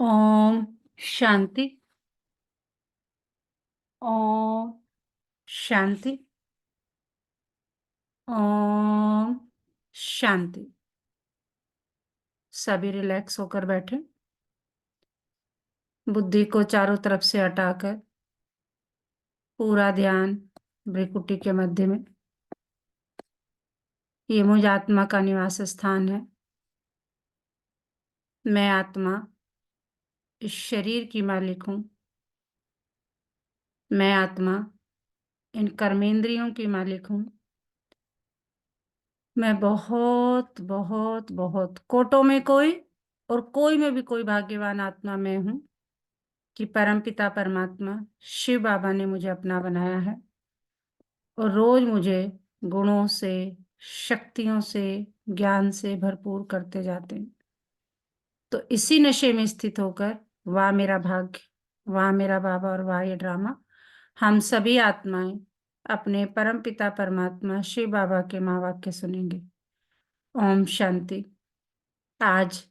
ओम शांति। ओम शांति। ओम शांति। सभी रिलैक्स होकर बैठे, बुद्धि को चारों तरफ से हटाकर पूरा ध्यान भ्रिकुटी के मध्य में। ये मुझ आत्मा का निवास स्थान है। मैं आत्मा इस शरीर की मालिक हूँ। मैं आत्मा इन कर्मेंद्रियों की मालिक हूँ। मैं बहुत बहुत बहुत कोटों में कोई और कोई में भी कोई भाग्यवान आत्मा में हूँ कि परमपिता परमात्मा शिव बाबा ने मुझे अपना बनाया है और रोज मुझे गुणों से, शक्तियों से, ज्ञान से भरपूर करते जाते हैं। तो इसी नशे में स्थित होकर वाह मेरा भाग्य, वाह मेरा बाबा और वाह ये ड्रामा, हम सभी आत्माएं अपने परमपिता परमात्मा शिव बाबा के महावाक्य सुनेंगे। ओम शांति। आज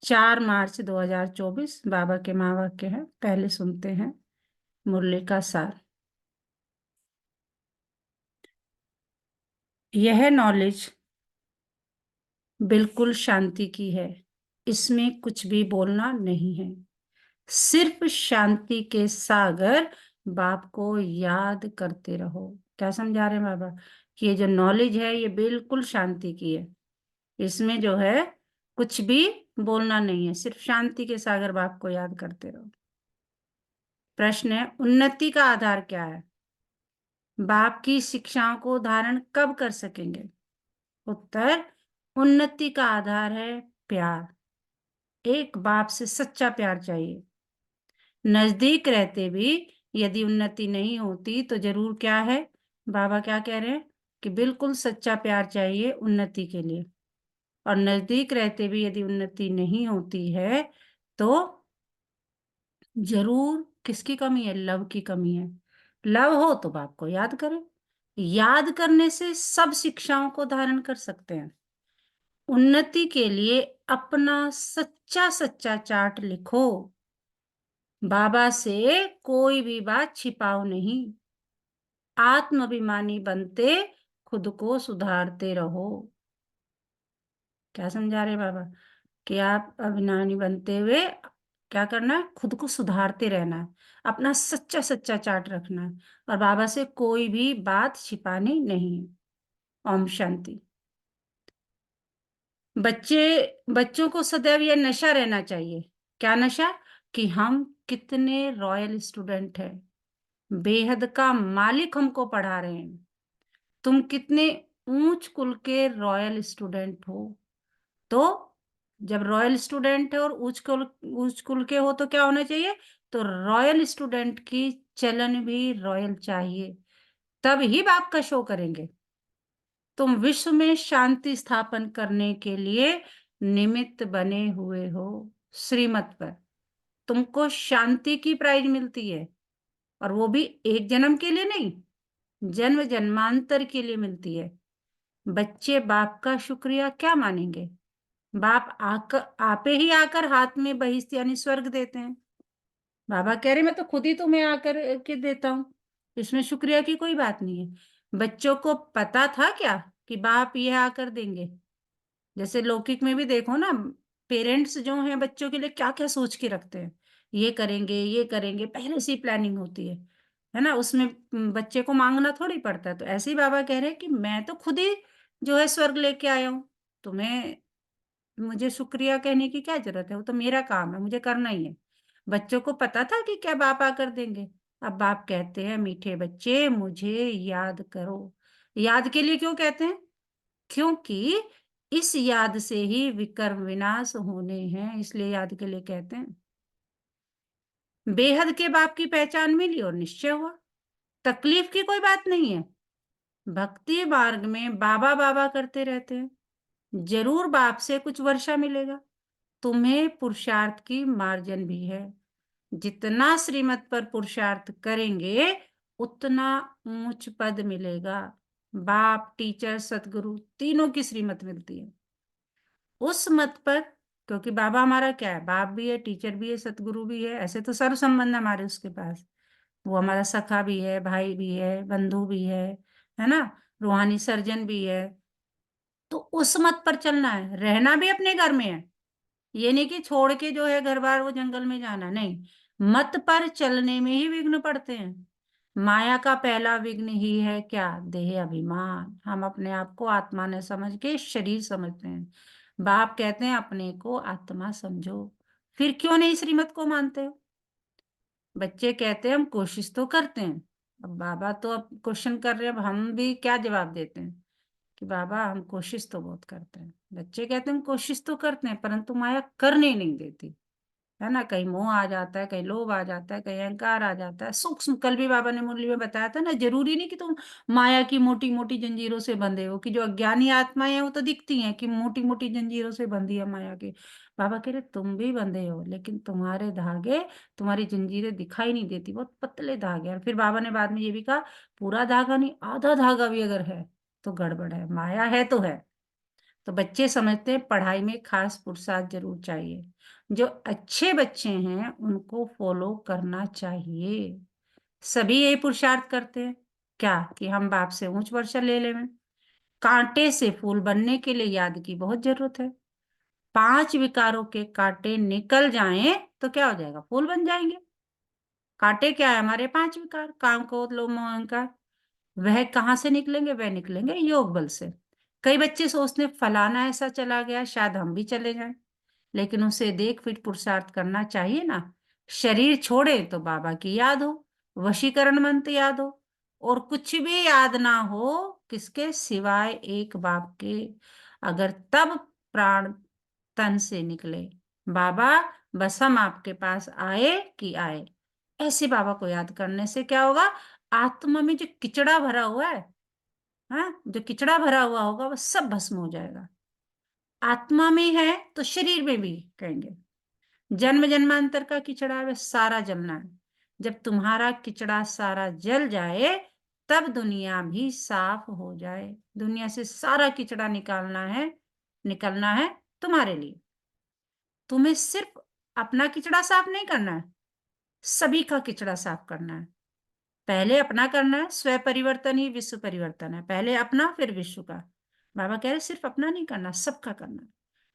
4 मार्च 2024 बाबा के महावाक्य है। पहले सुनते हैं मुरली का सार। यह नॉलेज बिल्कुल शांति की है। इसमें कुछ भी बोलना नहीं है। सिर्फ शांति के सागर बाप को याद करते रहो। क्या समझा रहे हैं बाबा कि ये जो नॉलेज है ये बिल्कुल शांति की है। इसमें जो है कुछ भी बोलना नहीं है, सिर्फ शांति के सागर बाप को याद करते रहो। प्रश्न है, उन्नति का आधार क्या है? बाप की शिक्षाओं को धारण कब कर सकेंगे? उत्तर, उन्नति का आधार है प्यार। एक बाप से सच्चा प्यार चाहिए। नजदीक रहते भी यदि उन्नति नहीं होती तो जरूर क्या है, बाबा क्या कह रहे हैं कि बिल्कुल सच्चा प्यार चाहिए उन्नति के लिए। और नजदीक रहते भी यदि उन्नति नहीं होती है तो जरूर किसकी कमी है? लव की कमी है। लव हो तो बाप को याद करें। याद करने से सब शिक्षाओं को धारण कर सकते हैं। उन्नति के लिए अपना सच्चा सच्चा चार्ट लिखो। बाबा से कोई भी बात छिपाओ नहीं। आत्माभिमानी बनते खुद को सुधारते रहो। क्या समझा रहे बाबा कि आप अभिमानी बनते हुए क्या करना है? खुद को सुधारते रहना है। अपना सच्चा सच्चा चार्ट रखना है और बाबा से कोई भी बात छिपानी नहीं है। ओम शांति। बच्चों को सदैव यह नशा रहना चाहिए। क्या नशा? कि हम कितने रॉयल स्टूडेंट हैं। बेहद का मालिक हमको पढ़ा रहे हैं। तुम कितने ऊंच कुल के रॉयल स्टूडेंट हो। तो जब रॉयल स्टूडेंट है और उच्च कुल के हो तो क्या होना चाहिए? तो रॉयल स्टूडेंट की चलन भी रॉयल चाहिए, तब ही बाप का शो करेंगे। तुम विश्व में शांति स्थापन करने के लिए निमित्त बने हुए हो। श्रीमत पर तुमको शांति की प्राइज मिलती है और वो भी एक जन्म के लिए नहीं, जन्म जन्मांतर के लिए मिलती है। बच्चे बाप का शुक्रिया क्या मानेंगे? बाप आकर आपे ही आकर हाथ में बहिष्ठ यानी स्वर्ग देते हैं। बाबा कह रहे मैं तो खुद ही तुम्हें आकर के देता हूँ, इसमें शुक्रिया की कोई बात नहीं है। बच्चों को पता था क्या कि बाप ये आकर देंगे? जैसे लौकिक में भी देखो ना, पेरेंट्स जो हैं बच्चों के लिए क्या क्या सोच के रखते हैं। ये करेंगे ये करेंगे, पहले से ही प्लानिंग होती है ना। उसमें बच्चे को मांगना थोड़ी पड़ता है। तो ऐसे ही बाबा कह रहे हैं कि मैं तो खुद ही जो है स्वर्ग लेके आया हूँ। तुम्हें मुझे शुक्रिया कहने की क्या जरूरत है? वो तो मेरा काम है, मुझे करना ही है। बच्चों को पता था कि क्या बाप आकर देंगे। अब बाप कहते हैं मीठे बच्चे मुझे याद करो। याद के लिए क्यों कहते हैं? क्योंकि इस याद से ही विकर्म विनाश होने हैं, इसलिए याद के लिए कहते हैं। बेहद के बाप की पहचान मिली और निश्चय हुआ। तकलीफ की कोई बात नहीं है। भक्ति मार्ग में बाबा बाबा करते रहते हैं, जरूर बाप से कुछ वर्षा मिलेगा। तुम्हें पुरुषार्थ की मार्जन भी है। जितना श्रीमत पर पुरुषार्थ करेंगे उतना ऊंच पद मिलेगा। बाप, टीचर, सतगुरु तीनों की श्रीमत मिलती है। उस मत पर क्योंकि बाबा हमारा क्या है, बाप भी है, टीचर भी है, सतगुरु भी है, ऐसे तो सर्व संबंध है हमारे उसके पास। वो हमारा सखा भी है, भाई भी है, बंधु भी है ना, रूहानी सर्जन भी है। तो उस मत पर चलना है, रहना भी अपने घर में है। ये नहीं कि छोड़ के जो है घर बार वो जंगल में जाना, नहीं। मत पर चलने में ही विघ्न पड़ते हैं। माया का पहला विघ्न ही है क्या, देह अभिमान। हम अपने आप को आत्मा ने समझ के शरीर समझते हैं। बाप कहते हैं अपने को आत्मा समझो। फिर क्यों नहीं श्रीमत को मानते हो? बच्चे कहते हैं हम कोशिश तो करते हैं। अब बाबा तो अब क्वेश्चन कर रहे हैं, अब हम भी क्या जवाब देते हैं कि बाबा हम कोशिश तो बहुत करते हैं। बच्चे कहते हैं हम कोशिश तो करते हैं परंतु माया करने ही नहीं देती, है ना। कहीं मोह आ जाता है, कहीं लोभ आ जाता है, कहीं अहंकार आ जाता है, सूक्ष्म। कल भी बाबा ने मुरली में बताया था ना, जरूरी नहीं कि तुम माया की मोटी मोटी जंजीरों से बंधे हो, कि जो अज्ञानी आत्माएं हैं वो तो दिखती हैं कि मोटी मोटी जंजीरों से बंधी है माया के। बाबा कह रहे तुम भी बंधे हो, लेकिन तुम्हारे धागे, तुम्हारी जंजीरें दिखाई नहीं देती, बहुत पतले धागे। और फिर बाबा ने बाद में ये भी कहा, पूरा धागा नहीं, आधा धागा भी अगर है तो गड़बड़ है, माया है तो है। तो बच्चे समझते हैं पढ़ाई में खास पुरुषार्थ जरूर चाहिए। जो अच्छे बच्चे हैं उनको फॉलो करना चाहिए। सभी यही पुरुषार्थ करते हैं क्या, कि हम बाप से ऊंच वर्षा ले लें। कांटे से फूल बनने के लिए याद की बहुत जरूरत है। 5 विकारों के कांटे निकल जाएं तो क्या हो जाएगा, फूल बन जाएंगे। कांटे क्या है, हमारे 5 विकार, काम क्रोध लोभ मोह अहंकार। वह कहाँ से निकलेंगे, वह निकलेंगे योग बल से। कई बच्चे सोचते हैं फलाना ऐसा चला गया, शायद हम भी चले जाएं। लेकिन उसे देख फिर पुरुषार्थ करना चाहिए ना। शरीर छोड़े तो बाबा की याद हो, वशीकरण मंत्र याद हो, और कुछ भी याद ना हो किसके सिवाय, एक बाप के। अगर तब प्राण तन से निकले, बाबा बस हम आपके पास आए कि आए। ऐसे बाबा को याद करने से क्या होगा, आत्मा में जो किचड़ा भरा हुआ है, हाँ, जो किचड़ा भरा हुआ होगा वो सब भस्म हो जाएगा। आत्मा में है तो शरीर में भी कहेंगे। जन्म जन्मांतर का किचड़ा है वह सारा जलना है। जब तुम्हारा किचड़ा सारा जल जाए तब दुनिया भी साफ हो जाए। दुनिया से सारा किचड़ा निकलना है तुम्हारे लिए। तुम्हें सिर्फ अपना किचड़ा साफ नहीं करना है, सभी का किचड़ा साफ करना है। पहले अपना करना है, स्व परिवर्तन ही विश्व परिवर्तन है। पहले अपना फिर विश्व का। बाबा कह रहे सिर्फ अपना नहीं करना, सबका करना है।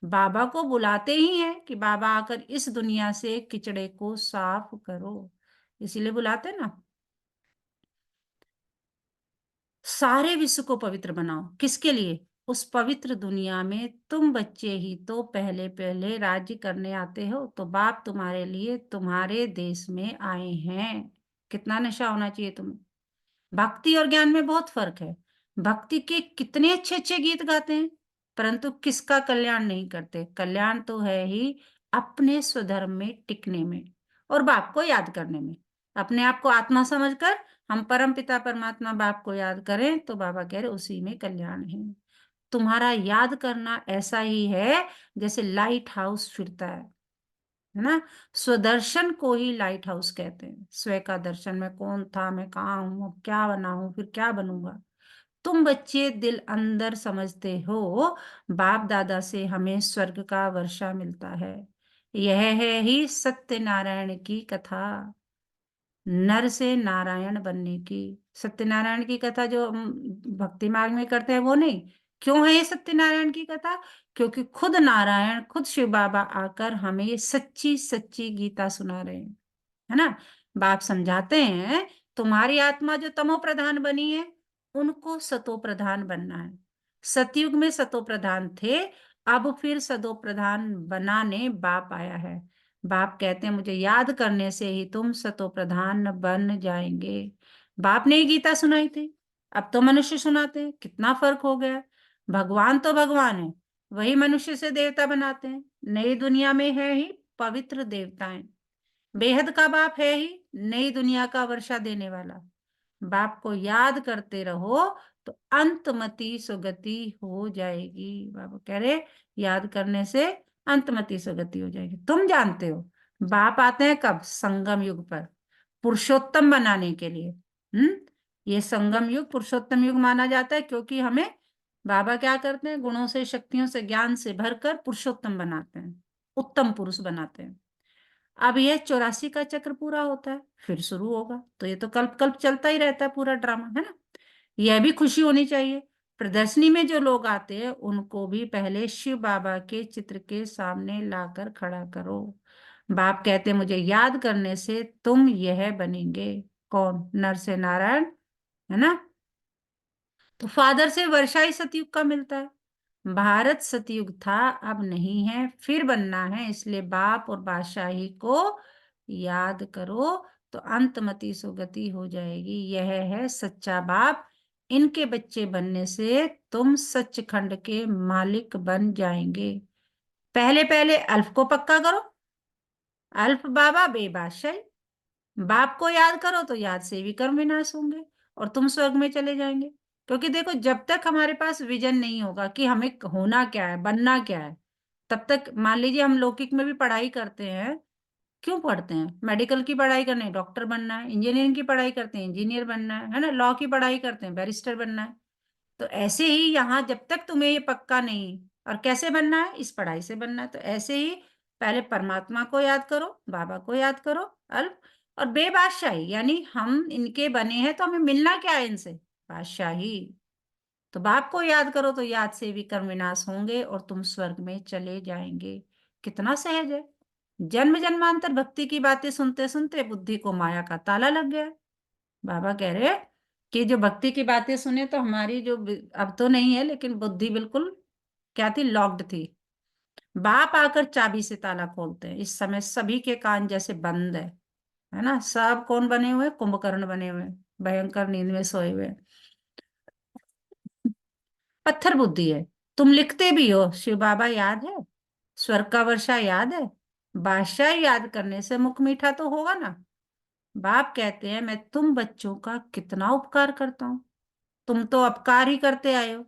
बाबा को बुलाते ही है कि बाबा आकर इस दुनिया से किचड़े को साफ करो, इसीलिए बुलाते ना। सारे विश्व को पवित्र बनाओ, किसके लिए, उस पवित्र दुनिया में तुम बच्चे ही तो पहले पहले राज्य करने आते हो। तो बाप तुम्हारे लिए तुम्हारे देश में आए हैं। कितना नशा होना चाहिए तुम्हें। भक्ति और ज्ञान में बहुत फर्क है। भक्ति के कितने अच्छे अच्छे गीत गाते हैं परंतु किसका कल्याण नहीं करते। कल्याण तो है ही अपने स्वधर्म में टिकने में और बाप को याद करने में। अपने आप को आत्मा समझकर हम परम पिता परमात्मा बाप को याद करें तो बाबा कह रहे उसी में कल्याण है। तुम्हारा याद करना ऐसा ही है जैसे लाइट हाउस फिरता है ना। स्वदर्शन को ही लाइट हाउस कहते हैं। स्व का दर्शन, मैं कौन था, मैं कहाँ हूं, अब क्या बना हूं, फिर क्या बनूंगा। तुम बच्चे दिल अंदर समझते हो बाप दादा से हमें स्वर्ग का वर्षा मिलता है। यह है ही सत्यनारायण की कथा, नर से नारायण बनने की। सत्यनारायण की कथा जो हम भक्ति मार्ग में करते हैं वो नहीं। क्यों है ये सत्यनारायण की कथा, क्योंकि खुद नारायण, खुद शिव बाबा आकर हमें ये सच्ची सच्ची गीता सुना रहे हैं, है ना। बाप समझाते हैं तुम्हारी आत्मा जो तमो प्रधान बनी है उनको सतो प्रधान बनना है। सतयुग में सतो प्रधान थे, अब फिर सदो प्रधान बनाने बाप आया है। बाप कहते हैं मुझे याद करने से ही तुम सतो प्रधान बन जाएंगे। बाप ने ही गीता सुनाई थी, अब तो मनुष्य सुनाते हैं, कितना फर्क हो गया। भगवान तो भगवान है, वही मनुष्य से देवता बनाते हैं। नई दुनिया में है ही पवित्र देवताएं। बेहद का बाप है ही नई दुनिया का वर्षा देने वाला। बाप को याद करते रहो तो अंतमति सुगति हो जाएगी। बाबा कह रहे याद करने से अंतमति सुगति हो जाएगी। तुम जानते हो बाप आते हैं कब, संगम युग पर, पुरुषोत्तम बनाने के लिए। ये संगम युग पुरुषोत्तम युग माना जाता है क्योंकि हमें बाबा क्या करते हैं, गुणों से, शक्तियों से, ज्ञान से भरकर पुरुषोत्तम बनाते हैं। उत्तम पुरुष बनाते हैं। अब यह 84 का चक्र पूरा होता है, फिर शुरू होगा। तो ये तो कल्प-कल्प चलता ही रहता है पूरा ड्रामा, है ना? यह भी खुशी होनी चाहिए। प्रदर्शनी में जो लोग आते हैं, उनको भी पहले शिव बाबा के चित्र के सामने लाकर खड़ा करो। बाप कहते हैं, मुझे याद करने से तुम यह बनेंगे। कौन? नर से नारायण, है ना? तो फादर से वर्षा ही सतयुग का मिलता है। भारत सतयुग था, अब नहीं है, फिर बनना है, इसलिए बाप और बादशाही को याद करो तो अंतमति सुगति हो जाएगी। यह है सच्चा बाप। इनके बच्चे बनने से तुम सचखंड के मालिक बन जाएंगे। पहले पहले अल्फ को पक्का करो। अल्फ बाबा बे बादशाही। बाप को याद करो तो याद से भी कर्म विनाश होंगे और तुम स्वर्ग में चले जाएंगे। क्योंकि देखो, जब तक हमारे पास विजन नहीं होगा कि हमें होना क्या है, बनना क्या है, तब तक मान लीजिए हम लौकिक में भी पढ़ाई करते हैं। क्यों पढ़ते हैं? मेडिकल की पढ़ाई करने डॉक्टर बनना है, इंजीनियरिंग की पढ़ाई करते हैं इंजीनियर बनना है ना? लॉ की पढ़ाई करते हैं बैरिस्टर बनना है। तो ऐसे ही यहाँ जब तक तुम्हें ये पक्का नहीं, और कैसे बनना है? इस पढ़ाई से बनना है। तो ऐसे ही पहले परमात्मा को याद करो, बाबा को याद करो, अल्प, और बेबादशाही, यानी हम इनके बने हैं तो हमें मिलना क्या है इनसे? बादशाही। तो बाप को याद करो तो याद से भी कर्म विनाश होंगे और तुम स्वर्ग में चले जाएंगे। कितना सहज है। जन्म जन्मांतर भक्ति की बातें सुनते सुनते बुद्धि को माया का ताला लग गया। बाबा कह रहे हैं कि जो भक्ति की बातें सुने तो हमारी जो अब तो नहीं है, लेकिन बुद्धि बिल्कुल क्या थी? लॉक्ड थी। बाप आकर चाबी से ताला खोलते हैं। इस समय सभी के कान जैसे बंद है ना? सब कौन बने हुए? कुंभकर्ण बने हुए, भयंकर नींद में सोए हुए। पत्थर बुद्धि है। तुम लिखते भी हो, शिव बाबा याद है, स्वर्ग का वर्षा याद है, बादशाह याद करने से मुख मीठा तो होगा ना। बाप कहते हैं, मैं तुम बच्चों का कितना उपकार करता हूँ। तुम तो अपकार ही करते आए हो।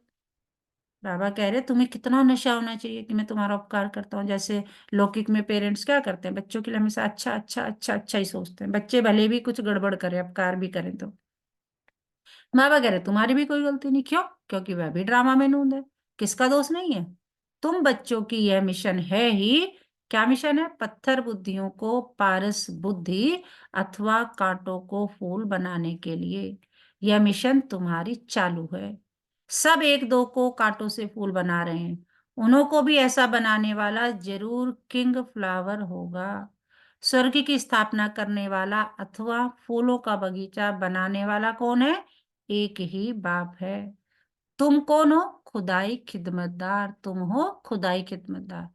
बाबा कह रहे तुम्हें कितना नशा होना चाहिए कि मैं तुम्हारा उपकार करता हूँ। जैसे लौकिक में पेरेंट्स क्या करते हैं? बच्चों के लिए हमेशा अच्छा अच्छा अच्छा अच्छा ही सोचते हैं। बच्चे भले भी कुछ गड़बड़ करें, अपकार भी करें तो माँ वगैरह तुम्हारी भी कोई गलती नहीं। क्यों? क्योंकि वह भी ड्रामा में नूंद है। किसका दोष नहीं है? तुम बच्चों की यह मिशन है ही। क्या मिशन है? पत्थर बुद्धियों को पारस बुद्धि अथवा कांटों को फूल बनाने के लिए। यह मिशन तुम्हारी चालू है। सब एक दो को कांटों से फूल बना रहे हैं, उन्हों को भी ऐसा बनाने वाला जरूर किंग फ्लावर होगा। स्वर्ग की स्थापना करने वाला अथवा फूलों का बगीचा बनाने वाला कौन है? एक ही बाप है। तुम कौन हो? खुदाई खिदमतदार। तुम हो खुदाई खिदमतदार।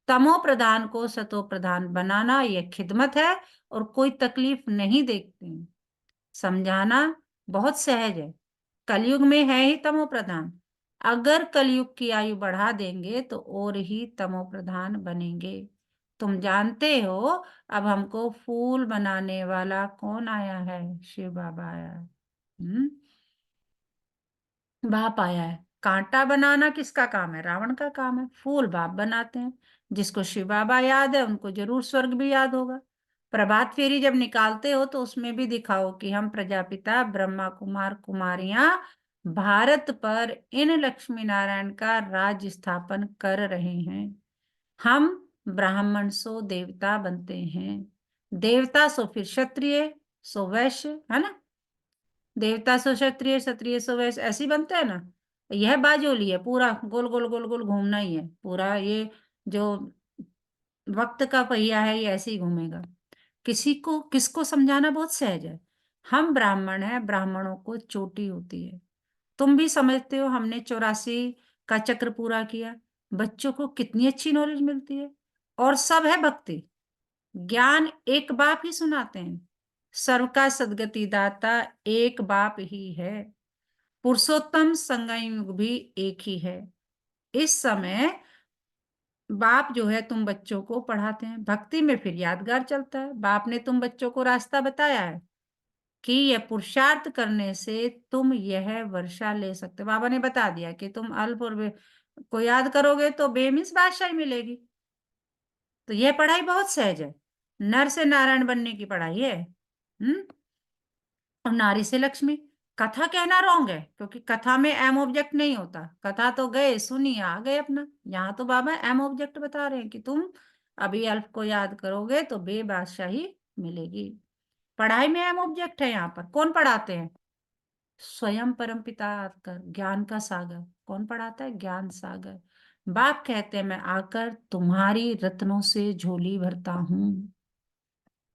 तमो प्रधान को सतो प्रधान बनाना यह खिदमत है और कोई तकलीफ नहीं देखते हैं। समझाना बहुत सहज है। कलयुग में है ही तमो प्रधान। अगर कलयुग की आयु बढ़ा देंगे तो और ही तमो प्रधान बनेंगे। तुम जानते हो, अब हमको फूल बनाने वाला कौन आया है? शिव बाबा आया है। बाप आया है। कांटा बनाना किसका काम है? रावण का काम है। फूल बाप बनाते हैं। जिसको शिव बाबा याद है उनको जरूर स्वर्ग भी याद होगा। प्रभात फेरी जब निकालते हो तो उसमें भी दिखाओ कि हम प्रजापिता ब्रह्मा कुमार कुमारियां भारत पर इन लक्ष्मी नारायण का राज स्थापन कर रहे हैं। हम ब्राह्मण सो देवता बनते हैं, देवता सो फिर क्षत्रिय, सो वैश्य, है ना? देवता सो क्षत्रिय, क्षत्रिय सो वैश्य, ऐसे ही बनता है ना। यह बाजोली है, पूरा गोल गोल गोल गोल घूमना ही है पूरा। ये जो वक्त का पहिया है ये ऐसे ही घूमेगा। किसी को किसको समझाना बहुत सहज है। हम ब्राह्मण हैं, ब्राह्मणों को चोटी होती है। तुम भी समझते हो, हमने 84 का चक्र पूरा किया। बच्चों को कितनी अच्छी नॉलेज मिलती है। और सब है भक्ति। ज्ञान एक बाप ही सुनाते हैं। सर्व का सदगति दाता एक बाप ही है। पुरुषोत्तम संगयुग भी एक ही है। इस समय बाप जो है तुम बच्चों को पढ़ाते हैं भक्ति में, फिर यादगार चलता है। बाप ने तुम बच्चों को रास्ता बताया है कि यह पुरुषार्थ करने से तुम यह वर्षा ले सकते हो। बाबा ने बता दिया कि तुम अल्प और को याद करोगे तो बेमिस बादशाही मिलेगी। तो यह पढ़ाई बहुत सहज है। नर से नारायण बनने की पढ़ाई है। और नारी से लक्ष्मी। कथा कहना रॉन्ग है, क्योंकि कथा में एम ऑब्जेक्ट नहीं होता। कथा तो गए, सुनिए, आ गए अपना। यहाँ तो बाबा एम ऑब्जेक्ट बता रहे हैं कि तुम अभी अल्फ को याद करोगे तो बेबादशाही मिलेगी। पढ़ाई में अहम ऑब्जेक्ट है यहाँ पर। कौन पढ़ाते हैं? स्वयं परमपिता आकर, ज्ञान का सागर। कौन पढ़ाता है? ज्ञान सागर। बाप कहते हैं मैं आकर तुम्हारी रत्नों से झोली भरता हूं।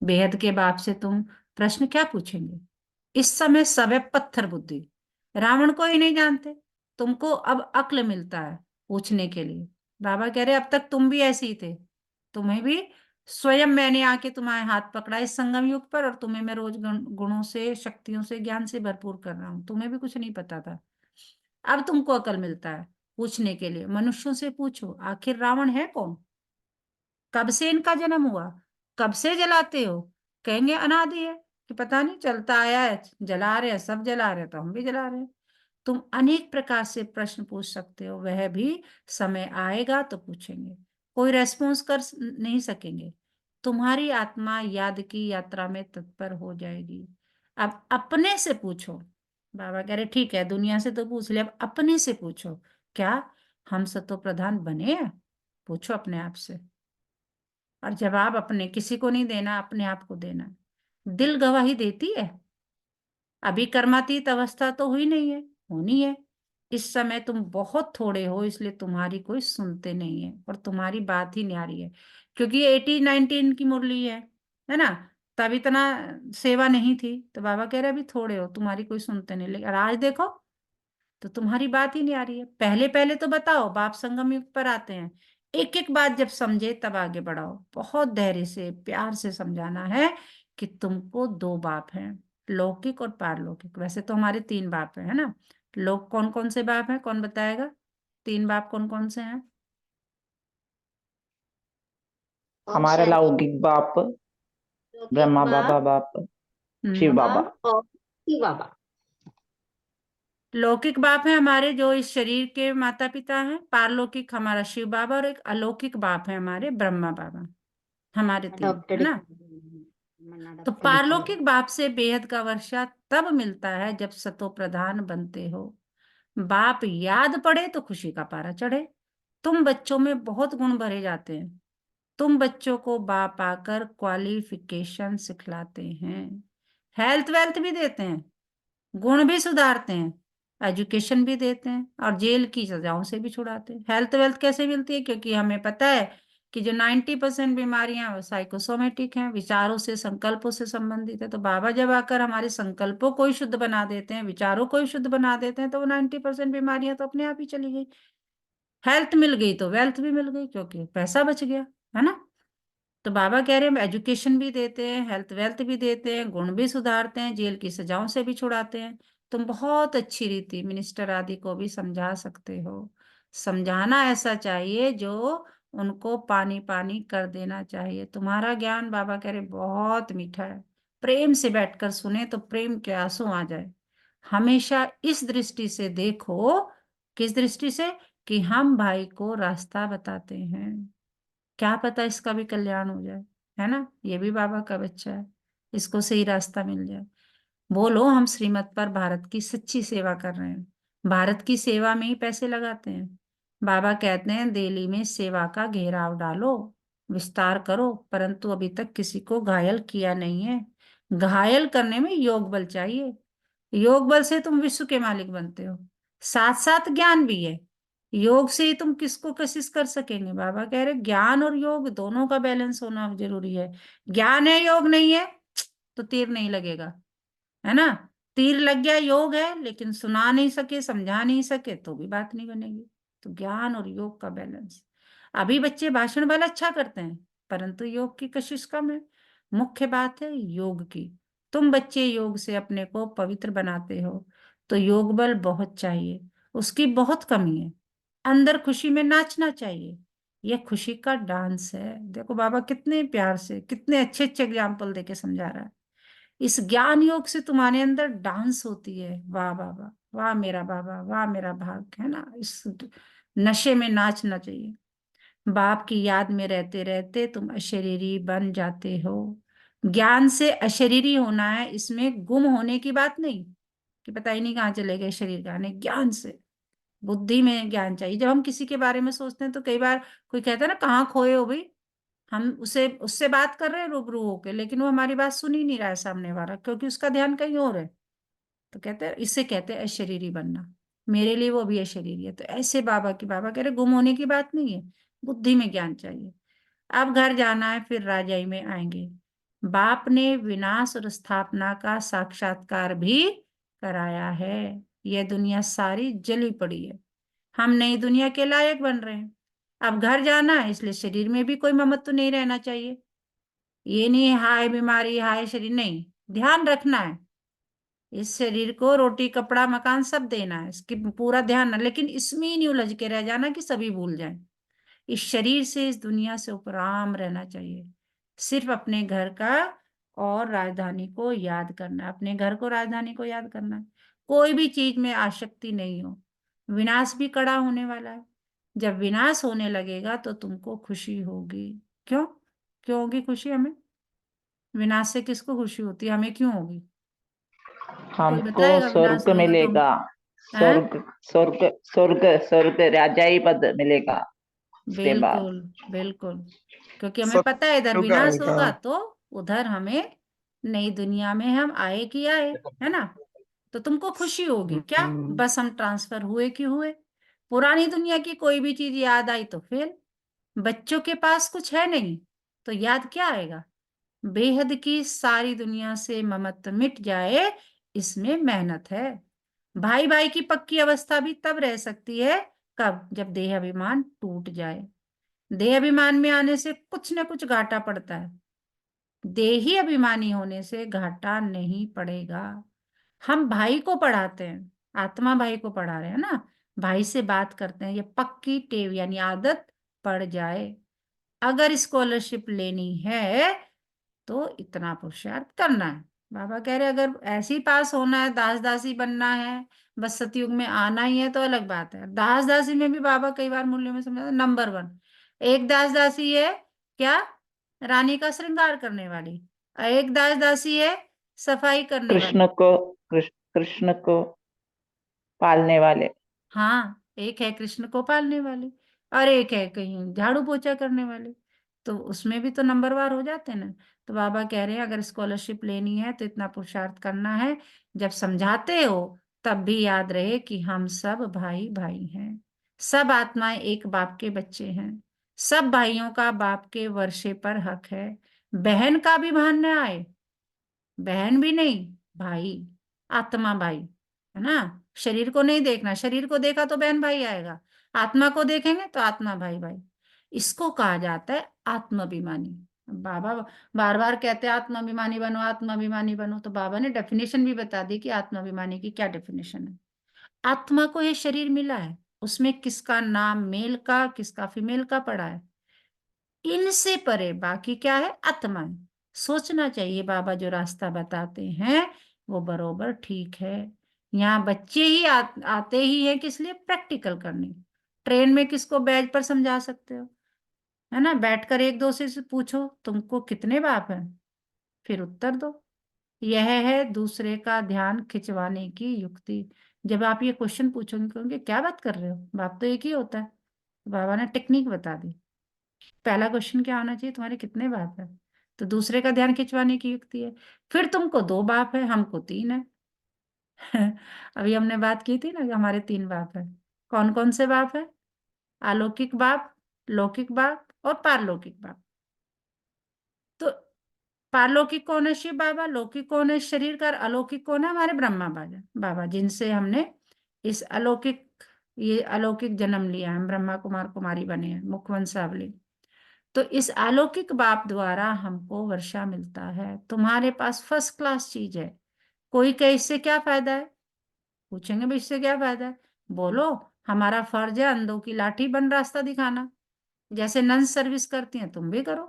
बेहद के बाप से तुम प्रश्न क्या पूछेंगे? इस समय सब है पत्थर बुद्धि, रावण को ही नहीं जानते। तुमको अब अक्ल मिलता है पूछने के लिए। बाबा कह रहे अब तक तुम भी ऐसे ही थे, तुम्हें भी स्वयं मैंने आके तुम्हारे हाथ पकड़ा इस संगम युग पर, और तुम्हें मैं रोज गुणों से, शक्तियों से, ज्ञान से भरपूर कर रहा हूं। तुम्हें भी कुछ नहीं पता था, अब तुमको अकल मिलता है पूछने के लिए। मनुष्यों से पूछो आखिर रावण है कौन, कब से इनका जन्म हुआ, कब से जलाते हो? कहेंगे अनादि है, कि पता नहीं चलता आया है, जला रहे हैं, सब जला रहे हैं तो हम भी जला रहे हैं। तुम अनेक प्रकार से प्रश्न पूछ सकते हो, वह भी समय आएगा तो पूछेंगे, कोई रेस्पॉन्स कर नहीं सकेंगे। तुम्हारी आत्मा याद की यात्रा में तत्पर हो जाएगी। अब अपने से पूछो। बाबा कह रहे ठीक है दुनिया से तो पूछ ले, अब अपने से पूछो। क्या हम सतो प्रधान बने हैं? पूछो अपने आप से। और जवाब अपने, किसी को नहीं देना, अपने आप को देना। दिल गवाही देती है? अभी कर्मातीत अवस्था तो हुई नहीं है, होनी है। इस समय तुम बहुत थोड़े हो, इसलिए तुम्हारी कोई सुनते नहीं है और तुम्हारी बात ही न्यारी है। क्योंकि ये 18-19 की मुरली है ना? तब इतना सेवा नहीं थी, तो बाबा कह रहे अभी थोड़े हो, तुम्हारी कोई सुनते नहीं। लेकिन आज देखो तो तुम्हारी बात ही नहीं आ रही है। पहले पहले तो बताओ, बाप संगम युग पर आते हैं, एक एक बात जब समझे तब आगे बढ़ाओ। बहुत धैर्य से, प्यार से समझाना है कि तुमको दो बाप हैं, लौकिक और पारलौकिक। वैसे तो हमारे तीन बाप हैं, है ना? लोग कौन कौन से बाप हैं, कौन बताएगा? तीन बाप कौन कौन से हैं? हमारा लौकिक बाप, लौकिक ब्रह्मा बाबा बाप, बाप, शिव हम्म बाबा। और शिव बाबा। लौकिक बाप है हमारे, जो इस शरीर के माता पिता हैं। पारलौकिक हमारा शिव बाबा, और एक अलौकिक बाप है हमारे ब्रह्मा बाबा। हमारे तीन, है अडॉप्टेड, ना? तो अडॉप्टेड किया। पारलौकिक बाप से बेहद का वर्षा तब मिलता है जब सतो प्रधान बनते हो। बाप याद पड़े तो खुशी का पारा चढ़े। तुम बच्चों में बहुत गुण भरे जाते हैं। तुम बच्चों को बाप आकर क्वालिफिकेशन सिखलाते हैं, हेल्थ वेल्थ भी देते हैं, गुण भी सुधारते हैं, एजुकेशन भी देते हैं, और जेल की सजाओं से भी छुड़ाते हैं। हेल्थ वेल्थ कैसे मिलती है? क्योंकि हमें पता है कि जो 90% बीमारियां वो साइकोसोमेटिक हैं, विचारों से, संकल्पों से संबंधित है। तो बाबा जब आकर हमारे संकल्पों को ही शुद्ध बना देते हैं, विचारों को ही शुद्ध बना देते हैं, तो वो 90% बीमारियां तो अपने आप ही चली गई। हेल्थ मिल गई तो वेल्थ भी मिल गई, क्योंकि पैसा बच गया, है ना? तो बाबा कह रहे हैं एजुकेशन भी देते हैं, हेल्थ वेल्थ भी देते हैं, गुण भी सुधारते हैं, जेल की सजाओं से भी छुड़ाते हैं। तुम बहुत अच्छी रीति मिनिस्टर आदि को भी समझा सकते हो। समझाना ऐसा चाहिए जो उनको पानी पानी कर देना चाहिए। तुम्हारा ज्ञान, बाबा कह रहे, बहुत मीठा है। प्रेम से बैठकर सुने तो प्रेम के आंसू आ जाए। हमेशा इस दृष्टि से देखो। किस दृष्टि से? कि हम भाई को रास्ता बताते हैं, क्या पता इसका भी कल्याण हो जाए, है ना? ये भी बाबा का बच्चा है, इसको सही रास्ता मिल जाए। बोलो हम श्रीमत पर भारत की सच्ची सेवा कर रहे हैं, भारत की सेवा में ही पैसे लगाते हैं। बाबा कहते हैं दिल्ली में सेवा का घेराव डालो, विस्तार करो, परंतु अभी तक किसी को घायल किया नहीं है। घायल करने में योग बल चाहिए। योग बल से तुम विश्व के मालिक बनते हो, साथ साथ ज्ञान भी है। योग से ही तुम किसको कशिश कर सकेंगे? बाबा कह रहे ज्ञान और योग दोनों का बैलेंस होना जरूरी है। ज्ञान है, योग नहीं है, तो तीर नहीं लगेगा, है ना? तीर लग गया, योग है लेकिन सुना नहीं सके, समझा नहीं सके, तो भी बात नहीं बनेगी। तो ज्ञान और योग का बैलेंस। अभी बच्चे भाषण वाला अच्छा करते हैं, परंतु योग की कशिश कम है। मुख्य बात है योग की। तुम बच्चे योग से अपने को पवित्र बनाते हो, तो योग बल बहुत चाहिए, उसकी बहुत कमी है। अंदर खुशी में नाचना चाहिए, यह खुशी का डांस है। देखो बाबा कितने प्यार से, कितने अच्छे अच्छे एग्जाम्पल देके समझा रहा है। इस ज्ञान योग से तुम्हारे अंदर डांस होती है। वाह बाबा, वाह मेरा बाबा, वाह मेरा भाग, है ना? इस नशे में नाचना चाहिए। बाप की याद में रहते रहते तुम अशरीरी बन जाते हो। ज्ञान से अशरीरी होना है, इसमें गुम होने की बात नहीं कि पता ही नहीं कहाँ चले गए शरीर का। नहीं, ज्ञान से, बुद्धि में ज्ञान चाहिए। जब हम किसी के बारे में सोचते हैं तो कई बार कोई कहता है ना कहाँ खोए हो भाई, हम उसे उससे बात कर रहे हैं रूबरू होके, लेकिन वो हमारी बात सुन ही नहीं रहा है सामने वाला, क्योंकि उसका ध्यान कहीं और है। तो कहते हैं, इससे कहते हैं अशरीरी बनना। मेरे लिए वो भी अशरीरी है। तो ऐसे बाबा कह रहे गुम होने की बात नहीं है, बुद्धि में ज्ञान चाहिए। अब घर जाना है, फिर राजाई में आएंगे। बाप ने विनाश और स्थापना का साक्षात्कार भी कराया है। यह दुनिया सारी जली पड़ी है, हम नई दुनिया के लायक बन रहे हैं। अब घर जाना है, इसलिए शरीर में भी कोई ममत्व नहीं रहना चाहिए। ये नहीं है हाय बीमारी हाय शरीर, नहीं, ध्यान रखना है। इस शरीर को रोटी कपड़ा मकान सब देना है, इसकी पूरा ध्यान, लेकिन इसमें ही नहीं उलझ के रह जाना कि सभी भूल जाएं। इस शरीर से इस दुनिया से उपराम रहना चाहिए। सिर्फ अपने घर का और राजधानी को याद करना है, अपने घर को राजधानी को याद करना है। कोई भी चीज में आसक्ति नहीं हो। विनाश भी कड़ा होने वाला है। जब विनाश होने लगेगा तो तुमको खुशी होगी। क्यों क्यों होगी खुशी हमें? विनाश से किसको खुशी होती है? हमें क्यों होगी? कोई हमको बताएगा विनाश स्वर्ग होगा तो हम? मिलेगा। हैं? स्वर्ग स्वर्ग स्वर्ग स्वर्ग राजाई पद मिलेगा उसके बाद। बिल्कुल बिल्कुल, क्योंकि हमें पता है इधर सत्युग विनाश आएगा। होगा तो उधर हमें नई दुनिया में हम आए कि आए, है ना? तो तुमको खुशी होगी क्या? बस हम ट्रांसफर हुए कि हुए। पुरानी दुनिया की कोई भी चीज याद आई तो फेल। बच्चों के पास कुछ है नहीं तो याद क्या आएगा? बेहद की सारी दुनिया से ममत्व मिट जाए, इसमें मेहनत है। भाई भाई की पक्की अवस्था भी तब रह सकती है, कब? जब देह अभिमान टूट जाए। देह अभिमान में आने से कुछ न कुछ घाटा पड़ता है, देही अभिमानी होने से घाटा नहीं पड़ेगा। हम भाई को पढ़ाते हैं, आत्मा भाई को पढ़ा रहे हैं ना, भाई से बात करते हैं, ये पक्की टेव यानी आदत पड़ जाए। अगर स्कॉलरशिप लेनी है तो इतना पुरुषार्थ करना है। बाबा कह रहे अगर ऐसे ही पास होना है, दास दासी बनना है, बस सतयुग में आना ही है तो अलग बात है। दास दासी में भी बाबा कई बार मूल्य में समझाते नंबर 1 एक दास दासी है क्या? रानी का श्रृंगार करने वाली। और एक दास दासी है सफाई करने वाली। कृष्ण को पालने वाले। हाँ, एक है कृष्ण को पालने वाली और एक है कहीं झाड़ू पोछा करने वाली। तो उसमें भी तो नंबरवार हो जाते हैं ना। तो बाबा कह रहे हैं अगर स्कॉलरशिप लेनी है तो इतना पुरुषार्थ करना है, जब समझाते हो तब भी याद रहे कि हम सब भाई भाई हैं। सब आत्माएं एक बाप के बच्चे हैं। सब भाइयों का बाप के वर्षे पर हक है। बहन का भी भान न आए, बहन भी नहीं, भाई, आत्मा भाई, है ना? शरीर को नहीं देखना, शरीर को देखा तो बहन भाई आएगा, आत्मा को देखेंगे तो आत्मा भाई भाई। इसको कहा जाता है आत्माभिमानी। बाबा बार बार कहते हैं आत्माभिमानी बनो आत्माभिमानी बनो, तो बाबा ने डेफिनेशन भी बता दी कि आत्माभिमानी की क्या डेफिनेशन है। आत्मा को ये शरीर मिला है, उसमें किसका नाम मेल का किसका फीमेल का पड़ा है, इनसे परे बाकी क्या है? आत्मा है। सोचना चाहिए बाबा जो रास्ता बताते हैं वो बरोबर ठीक है। यहाँ बच्चे ही आते ही है किस लिए? प्रैक्टिकल करने। ट्रेन में किसको बैज पर समझा सकते हो? है ना, बैठकर एक दूसरे से पूछो तुमको कितने बाप हैं, फिर उत्तर दो। यह है दूसरे का ध्यान खिंचवाने की युक्ति। जब आप ये क्वेश्चन पूछोगे कहोगे क्या बात कर रहे हो, बाप तो एक ही होता है। तो बाबा ने टेक्निक बता दी। पहला क्वेश्चन क्या होना चाहिए? तुम्हारे कितने बाप है? तो दूसरे का ध्यान खिंचवाने की युक्ति है। फिर तुमको 2 बाप है, हमको 3 है। अभी हमने बात की थी ना कि हमारे 3 बाप है। कौन कौन से बाप है? अलौकिक बाप, लौकिक बाप और पारलौकिक बाप। तो पारलौकिक कौन है? शिव बाबा। लौकिक कौन है? शरीर का। अलौकिक कौन है? हमारे ब्रह्मा बाबा बाबा, जिनसे हमने इस अलौकिक ये अलौकिक जन्म लिया है। हम ब्रह्मा कुमार कुमारी बने हैं, मुखवंशावली। तो इस अलौकिक बाप द्वारा हमको वर्षा मिलता है। तुम्हारे पास फर्स्ट क्लास चीज है। कोई कहे इससे क्या फायदा है? पूछेंगे भाई इससे क्या फायदा है? बोलो, हमारा फर्ज है अंधों की लाठी बन रास्ता दिखाना। जैसे नन सर्विस करती हैं तुम भी करो,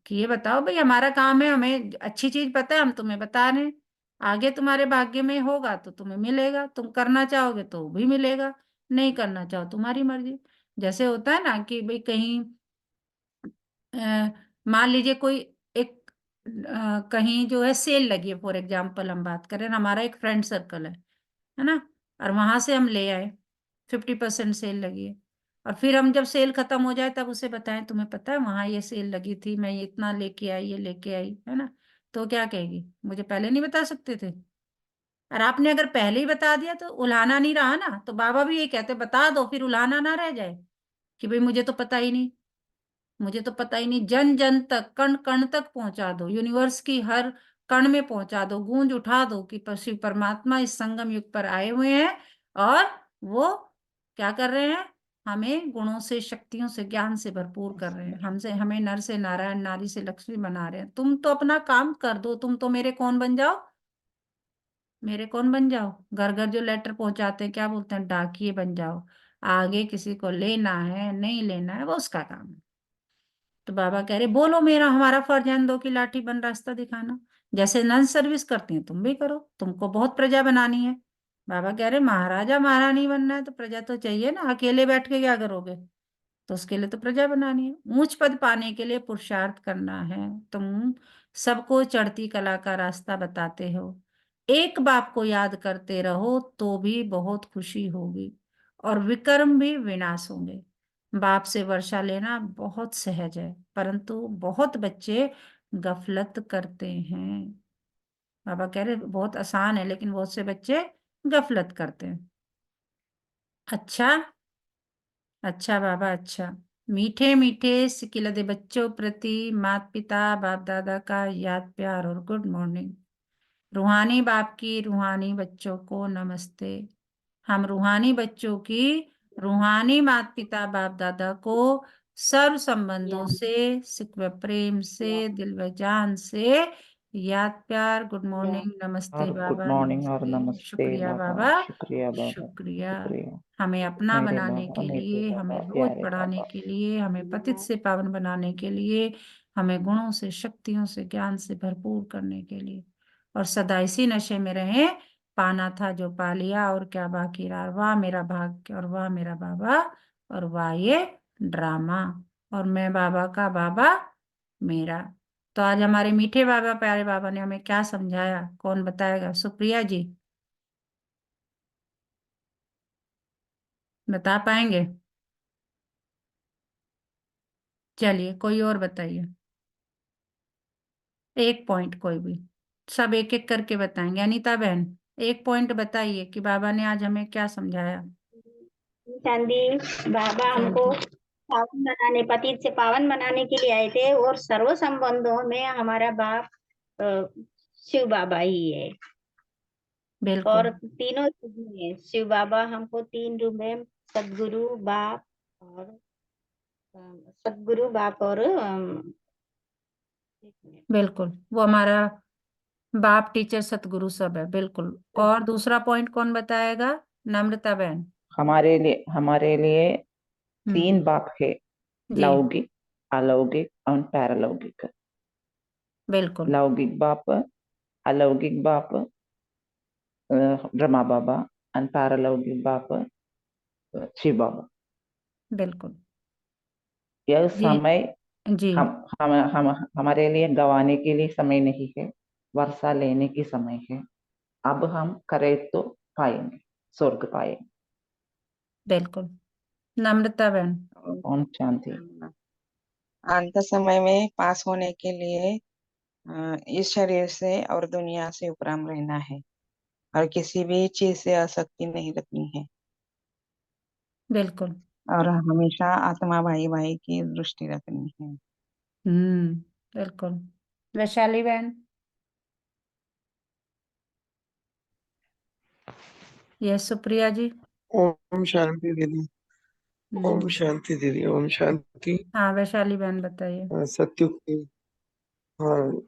कि ये बताओ भाई हमारा काम है, हमें अच्छी चीज पता है, हम तुम्हें बता रहे हैं। आगे तुम्हारे भाग्य में होगा तो तुम्हें मिलेगा, तुम करना चाहोगे तो भी मिलेगा, नहीं करना चाहो तुम्हारी मर्जी। जैसे होता है ना कि भाई कहीं मान लीजिए कोई एक कहीं जो है सेल लगी है, फॉर एग्जाम्पल हम बात करें, हमारा एक फ्रेंड सर्कल है ना, और वहां से हम ले आए 50% सेल लगी है। और फिर हम जब सेल खत्म हो जाए तब उसे बताएं, तुम्हें पता है वहां ये सेल लगी थी, मैं ये इतना लेके आई, ये लेके आई, है ना? तो क्या कहेगी, मुझे पहले नहीं बता सकते थे? और आपने अगर पहले ही बता दिया तो उल्हाना नहीं रहा ना। तो बाबा भी ये कहते, बता दो, फिर उल्हाना ना रह जाए कि भाई मुझे तो पता ही नहीं, मुझे तो पता ही नहीं। जन जन तक, कण कण तक पहुंचा दो, यूनिवर्स की हर कण में पहुंचा दो, गूंज उठा दो कि शिव परमात्मा इस संगम युग पर आए हुए हैं और वो क्या कर रहे हैं, हमें गुणों से, शक्तियों से, ज्ञान से भरपूर कर रहे हैं। हमसे, हमें नर से नारायण, नारी से लक्ष्मी बना रहे हैं। तुम तो अपना काम कर दो, तुम तो मेरे कौन बन जाओ, मेरे कौन बन जाओ, घर घर जो लेटर पहुंचाते हैं, क्या बोलते हैं, डाकिए बन जाओ। आगे किसी को लेना है नहीं लेना है वो उसका काम है। तो बाबा कह रहे, बोलो मेरा, हमारा फर्ज है अंधों की लाठी बन रास्ता दिखाना। जैसे नन सर्विस करती हैं तुम भी करो, तुमको बहुत प्रजा बनानी है। बाबा कह रहे, महाराजा महारानी बनना है तो प्रजा तो चाहिए ना, अकेले बैठ के क्या करोगे? तो उसके लिए तो प्रजा बनानी है। ऊंच पद पाने के लिए पुरुषार्थ करना है। तुम सबको चढ़ती कला का रास्ता बताते हो। एक बाप को याद करते रहो तो भी बहुत खुशी होगी और विकर्म भी विनाश होंगे। बाप से वर्षा लेना बहुत सहज है, परंतु बहुत बच्चे गफलत करते हैं। बाबा कह रहे बहुत आसान है, लेकिन बहुत से बच्चे गफलत करते हैं। अच्छा, अच्छा बाबा, अच्छा। मीठे मीठे सिकिलदे बच्चों प्रति माता पिता बाप दादा का याद प्यार और गुड मॉर्निंग। रूहानी बाप की रूहानी बच्चों को नमस्ते। हम रूहानी बच्चों की रूहानी माता पिता बाप दादा को सर्व संबंधों से, सिकवे प्रेम से, दिल व जान से याद प्यार, गुड मॉर्निंग, नमस्ते और गुड बाबा, मॉर्निंग और नमस्ते, नमस्ते शुक्रिया बाबा, बाबा, शुक्रिया बाबा, शुक्रिया। शुक्रिया हमें अपना मेरे बनाने बाबा, के मेरे लिए, हमें बाबा, रोज प्यारे पढ़ाने बाबा। के लिए, हमें पतित से पावन बनाने के लिए, हमें गुणों से, शक्तियों से, ज्ञान से भरपूर करने के लिए, और सदा इसी नशे में रहे। पाना था जो पा लिया और क्या बाकी रहा, वाह मेरा भाग्य और वाह मेरा बाबा और वाह ये ड्रामा, और मैं बाबा का बाबा मेरा। तो आज हमारे मीठे बाबा, प्यारे बाबा ने हमें क्या समझाया, कौन बताएगा? सुप्रिया जी बता पाएंगे? चलिए कोई और बताइए, एक पॉइंट कोई भी, सब एक एक करके बताएंगे। अनीता बहन, एक पॉइंट बताइए कि बाबा ने आज हमें क्या समझाया। चांदी बाबा हमको शांति। पावन बनाने, पतित से पावन बनाने के लिए आए थे, और सर्व संबंधों में हमारा बाप अ, शिव बाबा ही है। बिल्कुल, और तीनों रूप में शिव बाबा हमको तीन रूप में, सदगुरु बाप और सदगुरु बाप और एक मिनट, बिल्कुल, वो हमारा बाप, टीचर, सतगुरु सब है, बिल्कुल। और दूसरा पॉइंट कौन बताएगा? नम्रता बहन। हमारे लिए हम्म। 3 बाप है, जी, लौकिक, अलौकिक और पैरालौकिक। बिल्कुल, लौकिक बाप, अलौकिक बाप ब्रह्मा बाबा और पैरालौकिक बाप शिव बाबा। बिल्कुल। यह जी, समय जी, हम हमारे लिए गंवाने के लिए समय नहीं है, वर्षा लेने की समय है। अब हम करें तो पाएंगे, स्वर्ग पाएंगे। बिल्कुल। नम्रता बहन। ओम शांति। अंत समय में पास होने के लिए इस शरीर से और दुनिया से उपराम रहना है, और किसी भी चीज से आसक्ति नहीं रखनी है, बिल्कुल। और हमेशा आत्मा भाई भाई की दृष्टि रखनी है। बिल्कुल। वैशाली बहन। यस सुप्रिया जी। ओम शांति दीदी। ओम हम्म। शांति दीदी। ओम शांति। हाँ वैशाली बहन बताइए। सत्युग की, हाँ,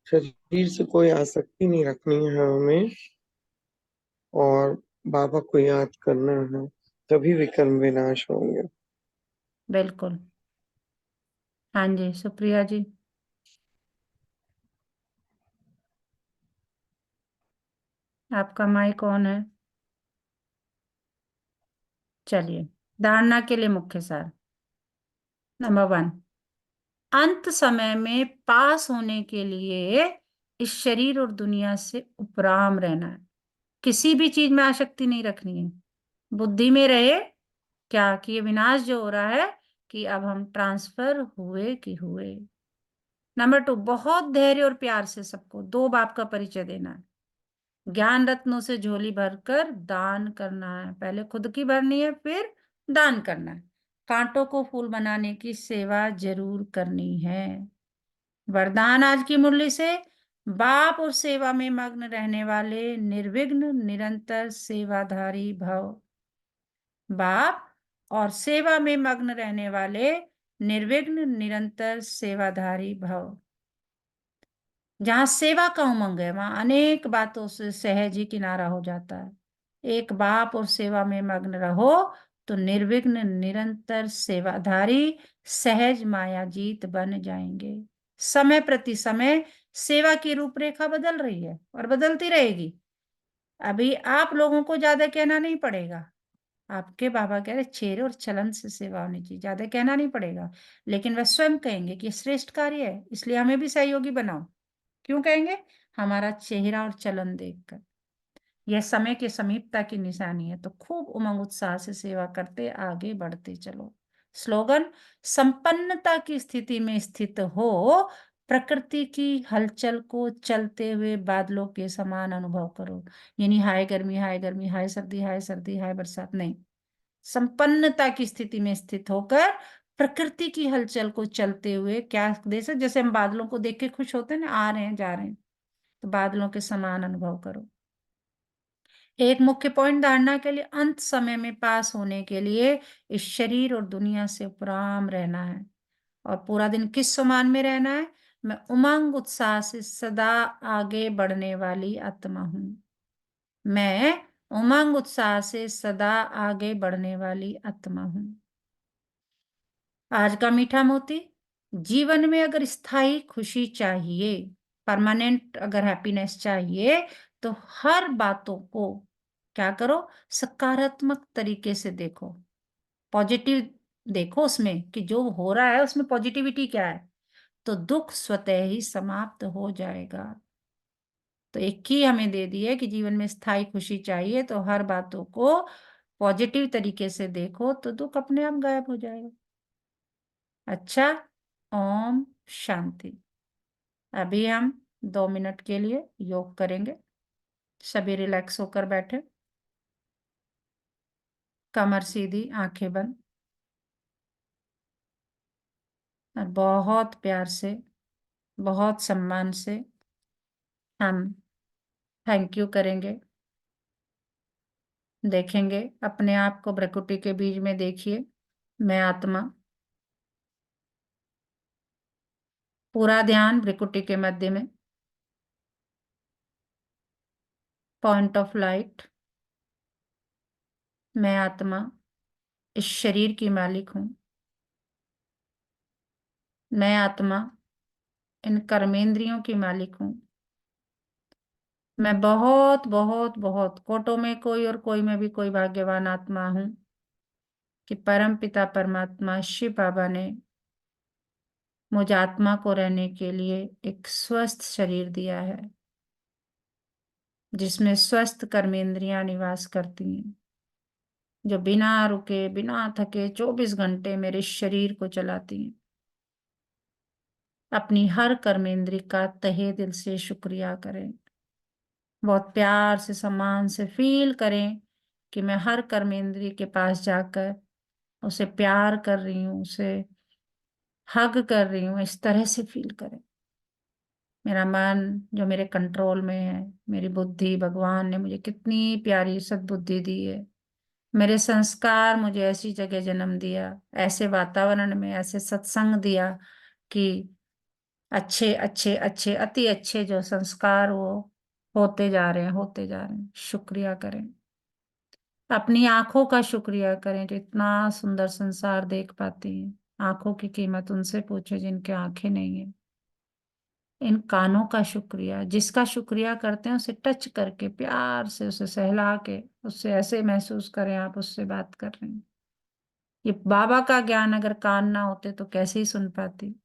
शरीर से कोई आसक्ति नहीं रखनी है हमें, और बाबा को याद करना है, तभी विकर्म विनाश होंगे। बिल्कुल। हाँ जी सुप्रिया जी। आपका माइक ऑन है। चलिए, धारणा के लिए मुख्य सार। नंबर 1, अंत समय में पास होने के लिए इस शरीर और दुनिया से उपराम रहना है। किसी भी चीज में आसक्ति नहीं रखनी है। बुद्धि में रहे क्या कि ये विनाश जो हो रहा है कि अब हम ट्रांसफर हुए कि हुए। नंबर 2, बहुत धैर्य और प्यार से सबको 2 बाप का परिचय देना है। ज्ञान रत्नों से झोली भरकर दान करना है। पहले खुद की भरनी है, फिर दान करना है। कांटों को फूल बनाने की सेवा जरूर करनी है। वरदान आज की मुरली से, बाप और सेवा में मग्न रहने वाले निर्विघ्न निरंतर सेवाधारी भव। बाप और सेवा में मग्न रहने वाले निर्विघ्न निरंतर सेवाधारी भव। जहां सेवा का उमंग है वहां अनेक बातों से सहज ही किनारा हो जाता है। एक बाप और सेवा में मग्न रहो तो निर्विघ्न निरंतर सेवाधारी सहज मायाजीत बन जाएंगे। समय प्रति समय सेवा की रूपरेखा बदल रही है और बदलती रहेगी। अभी आप लोगों को ज्यादा कहना नहीं पड़ेगा। आपके बाबा कह रहे चेहरे और चलन से सेवा होनी चाहिए, ज्यादा कहना नहीं पड़ेगा। लेकिन वह स्वयं कहेंगे कि श्रेष्ठ कार्य है, इसलिए हमें भी सहयोगी बनाओ। क्यों कहेंगे? हमारा चेहरा और चलन देखकर। यह समय की समीपता की निशानी है। तो खूब उमंग उत्साह से सेवा करते आगे बढ़ते चलो। स्लोगन, संपन्नता की स्थिति में स्थित हो, प्रकृति की हलचल को चलते हुए बादलों के समान अनुभव करो। यानी हाय गर्मी, हाय गर्मी, हाय सर्दी, हाय सर्दी, हाय बरसात नहीं। संपन्नता की स्थिति में स्थित होकर प्रकृति की हलचल को चलते हुए क्या दे सकते, जैसे हम बादलों को देख के खुश होते हैं ना, आ रहे हैं जा रहे हैं, तो बादलों के समान अनुभव करो। एक मुख्य पॉइंट धारणा के लिए, अंत समय में पास होने के लिए इस शरीर और दुनिया से उपराम रहना है। और पूरा दिन किस समान में रहना है? मैं उमंग उत्साह से सदा आगे बढ़ने वाली आत्मा हूं। मैं उमंग उत्साह से सदा आगे बढ़ने वाली आत्मा हूं। आज का मीठा मोती, जीवन में अगर स्थायी खुशी चाहिए, परमानेंट अगर हैप्पीनेस चाहिए, तो हर बातों को क्या करो? सकारात्मक तरीके से देखो, पॉजिटिव देखो उसमें कि जो हो रहा है उसमें पॉजिटिविटी क्या है, तो दुख स्वतः ही समाप्त हो जाएगा। तो एक ही हमें दे दी है कि जीवन में स्थायी खुशी चाहिए तो हर बातों को पॉजिटिव तरीके से देखो तो दुख अपने आप गायब हो जाएगा। अच्छा, ओम शांति। अभी हम 2 मिनट के लिए योग करेंगे। सभी रिलैक्स होकर बैठे, कमर सीधी, आंखें बंद, और बहुत प्यार से, बहुत सम्मान से हम थैंक यू करेंगे। देखेंगे अपने आप को भ्रकुटी के बीज में, देखिए मैं आत्मा। पूरा ध्यान भ्रकुटी के मध्य में, पॉइंट ऑफ लाइट। मैं आत्मा इस शरीर की मालिक हूं। मैं आत्मा इन कर्मेंद्रियों की मालिक हूं। मैं बहुत बहुत बहुत कोटों में कोई और कोई में भी कोई भाग्यवान आत्मा हूं कि परम पिता परमात्मा शिव बाबा ने मुझ आत्मा को रहने के लिए एक स्वस्थ शरीर दिया है, जिसमें स्वस्थ कर्मेंद्रियां निवास करती हैं, जो बिना रुके बिना थके 24 घंटे मेरे शरीर को चलाती हैं। अपनी हर कर्मेंद्री का तहे दिल से शुक्रिया करें। बहुत प्यार से सम्मान से फील करें कि मैं हर कर्मेंद्री के पास जाकर उसे प्यार कर रही हूँ, उसे हग कर रही हूँ। इस तरह से फील करें। मेरा मन जो मेरे कंट्रोल में है, मेरी बुद्धि, भगवान ने मुझे कितनी प्यारी सद्बुद्धि दी है। मेरे संस्कार मुझे ऐसी जगह जन्म दिया, ऐसे वातावरण में ऐसे सत्संग दिया कि अच्छे अच्छे अच्छे अति अच्छे जो संस्कार वो होते जा रहे हैं, होते जा रहे हैं। शुक्रिया करें, अपनी आंखों का शुक्रिया करें जो इतना सुंदर संसार देख पाती हैं। आंखों की कीमत उनसे पूछे जिनके आंखें नहीं है। इन कानों का शुक्रिया, जिसका शुक्रिया करते हैं उसे टच करके प्यार से, उसे सहला के, उससे ऐसे महसूस करें आप उससे बात कर रहे हैं। ये बाबा का ज्ञान अगर कान ना होते तो कैसे ही सुन पाती।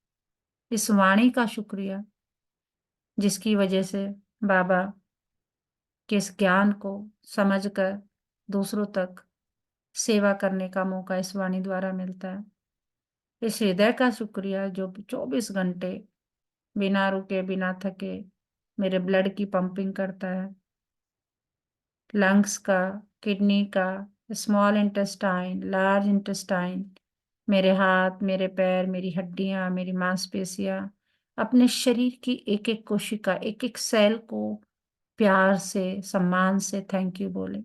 इस वाणी का शुक्रिया जिसकी वजह से बाबा के इस ज्ञान को समझकर दूसरों तक सेवा करने का मौका इस वाणी द्वारा मिलता है। इस हृदय का शुक्रिया जो 24 घंटे बिना रुके बिना थके मेरे ब्लड की पंपिंग करता है। लंग्स का, किडनी का, स्मॉल इंटेस्टाइन, लार्ज इंटेस्टाइन, मेरे हाथ, मेरे पैर, मेरी हड्डियां, मेरी मांसपेशियां, अपने शरीर की एक एक कोशिका, एक एक सेल को प्यार से, सम्मान से थैंक यू बोले।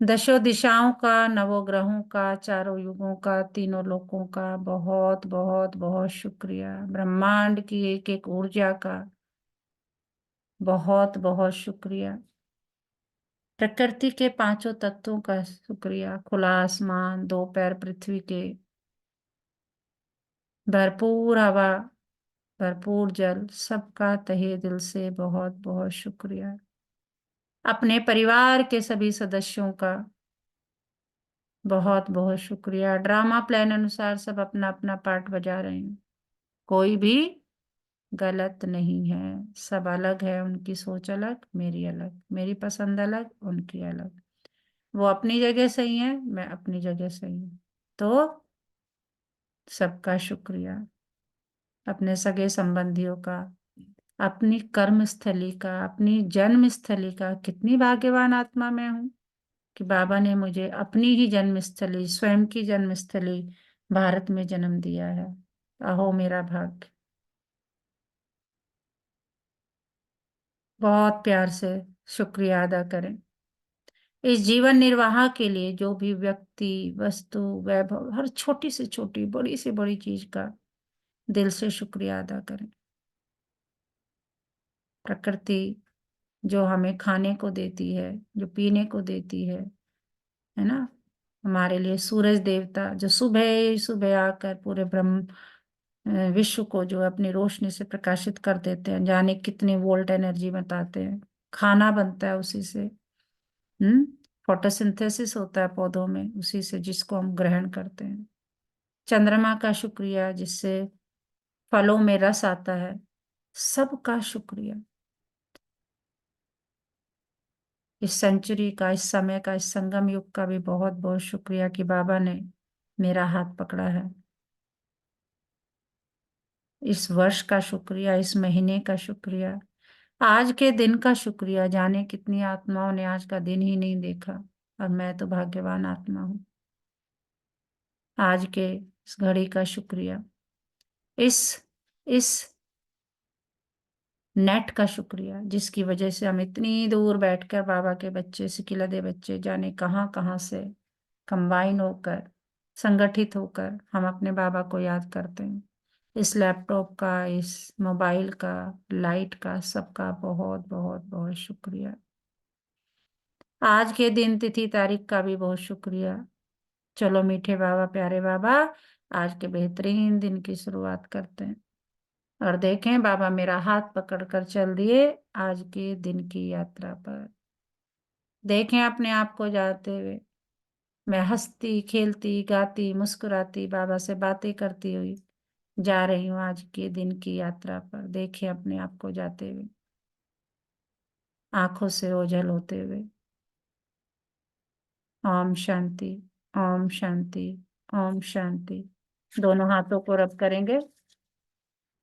दशों दिशाओं का, नवों ग्रहों का, चारों युगों का, तीनों लोकों का बहुत बहुत बहुत शुक्रिया। ब्रह्मांड की एक एक ऊर्जा का बहुत बहुत शुक्रिया। प्रकृति के पांचों तत्वों का शुक्रिया। खुला आसमान, दो पैर पृथ्वी के, भरपूर हवा, भरपूर जल, सबका तहे दिल से बहुत बहुत शुक्रिया। अपने परिवार के सभी सदस्यों का बहुत बहुत शुक्रिया। ड्रामा प्लान अनुसार सब अपना अपना पार्ट बजा रहे हैं, कोई भी गलत नहीं है। सब अलग है, उनकी सोच अलग, मेरी अलग, मेरी पसंद अलग, उनकी अलग। वो अपनी जगह सही है, मैं अपनी जगह सही हूँ। तो सबका शुक्रिया। अपने सगे संबंधियों का, अपनी कर्म स्थली का, अपनी जन्म स्थली का। कितनी भाग्यवान आत्मा मैं हूं कि बाबा ने मुझे अपनी ही जन्मस्थली, स्वयं की जन्मस्थली भारत में जन्म दिया है। अहो मेरा भाग्य। बहुत प्यार से शुक्रिया अदा करें। इस जीवन निर्वाह के लिए जो भी व्यक्ति, वस्तु, वैभव, हर छोटी से छोटी, बड़ी से बड़ी चीज का दिल से शुक्रिया अदा करें। प्रकृति जो हमें खाने को देती है, जो पीने को देती है ना। हमारे लिए सूरज देवता जो सुबह सुबह आकर पूरे ब्रह्म विश्व को जो अपनी रोशनी से प्रकाशित कर देते हैं, जाने कितनी वोल्ट एनर्जी बताते हैं। खाना बनता है उसी से, फोटोसिंथेसिस होता है पौधों में उसी से, जिसको हम ग्रहण करते हैं। चंद्रमा का शुक्रिया जिससे फलों में रस आता है। सबका शुक्रिया। इस सेंचुरी का, इस समय का, इस संगम युग का भी बहुत बहुत शुक्रिया कि बाबा ने मेरा हाथ पकड़ा है। इस वर्ष का शुक्रिया, इस महीने का शुक्रिया, आज के दिन का शुक्रिया। जाने कितनी आत्माओं ने आज का दिन ही नहीं देखा, और मैं तो भाग्यवान आत्मा हूं। आज के इस घड़ी का शुक्रिया। इस नेट का शुक्रिया जिसकी वजह से हम इतनी दूर बैठकर बाबा के बच्चे, सिकिलदे बच्चे, जाने कहाँ कहाँ से कंबाइन होकर, संगठित होकर हम अपने बाबा को याद करते हैं। इस लैपटॉप का, इस मोबाइल का, लाइट का, सबका बहुत बहुत बहुत शुक्रिया। आज के दिन, तिथि, तारीख का भी बहुत शुक्रिया। चलो मीठे बाबा, प्यारे बाबा, आज के बेहतरीन दिन की शुरुआत करते हैं। और देखें बाबा मेरा हाथ पकड़कर चल दिए आज के दिन की यात्रा पर। देखें अपने आप को जाते हुए। मैं हंसती, खेलती, गाती, मुस्कुराती, बाबा से बातें करती हुई जा रही हूँ आज के दिन की यात्रा पर। देखें अपने आप को जाते हुए, आंखों से ओझल होते हुए। ओम शांति, ओम शांति, ओम शांति। दोनों हाथों को रब करेंगे,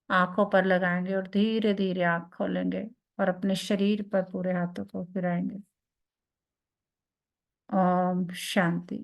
आंखों पर लगाएंगे और धीरे धीरे आंख खोलेंगे और अपने शरीर पर पूरे हाथों को फिराएंगे। ओम शांति।